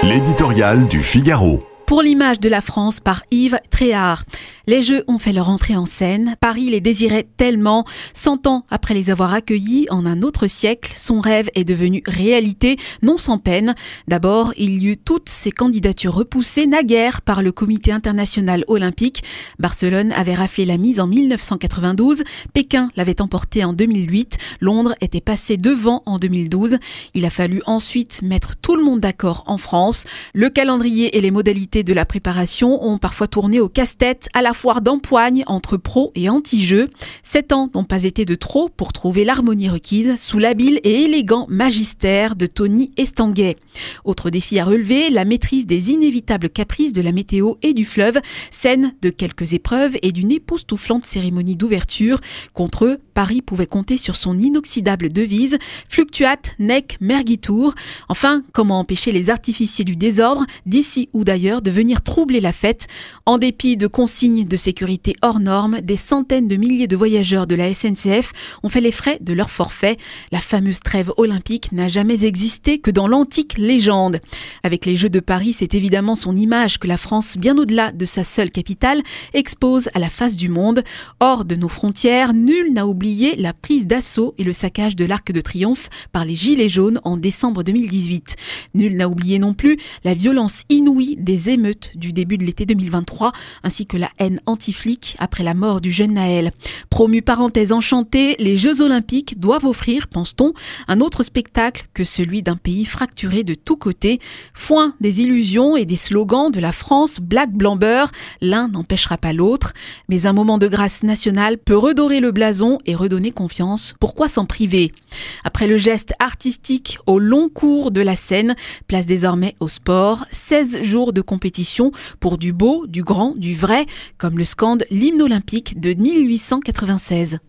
L'éditorial du Figaro. Pour l'image de la France par Yves Tréhard. Les Jeux ont fait leur entrée en scène. Paris les désirait tellement. 100 ans après les avoir accueillis en un autre siècle, son rêve est devenu réalité, non sans peine. D'abord, il y eut toutes ces candidatures repoussées naguère par le Comité international olympique. Barcelone avait raflé la mise en 1992. Pékin l'avait emporté en 2008. Londres était passé devant en 2012. Il a fallu ensuite mettre tout le monde d'accord en France. Le calendrier et les modalités de la préparation ont parfois tourné au casse-tête à la foire d'empoigne entre pro et anti-jeux. 7 ans n'ont pas été de trop pour trouver l'harmonie requise sous l'habile et élégant magistère de Tony Estanguet. Autre défi à relever, la maîtrise des inévitables caprices de la météo et du fleuve, scène de quelques épreuves et d'une époustouflante cérémonie d'ouverture. Contre eux, Paris pouvait compter sur son inoxydable devise « Fluctuat nec mergitur ». Enfin, comment empêcher les artificiers du désordre, d'ici ou d'ailleurs, de venir troubler la fête. En dépit de consignes de sécurité hors normes, des centaines de milliers de voyageurs de la SNCF ont fait les frais de leur forfait. La fameuse trêve olympique n'a jamais existé que dans l'antique légende. Avec les Jeux de Paris, c'est évidemment son image que la France, bien au-delà de sa seule capitale, expose à la face du monde. Hors de nos frontières, nul n'a oublié la prise d'assaut et le saccage de l'Arc de Triomphe par les Gilets jaunes en décembre 2018. Nul n'a oublié non plus la violence inouïe des émeutes du début de l'été 2023, ainsi que la haine anti-flic après la mort du jeune Naël. Promu parenthèse enchantée, les Jeux Olympiques doivent offrir, pense-t-on, un autre spectacle que celui d'un pays fracturé de tous côtés. Foin des illusions et des slogans de la France black blanc beurre, l'un n'empêchera pas l'autre. Mais un moment de grâce nationale peut redorer le blason et redonner confiance. Pourquoi s'en priver? Après le geste artistique au long cours de la scène, place désormais au sport. 16 jours de compétition pour du beau, du grand, du vrai, comme le scande l'hymne olympique de 1896.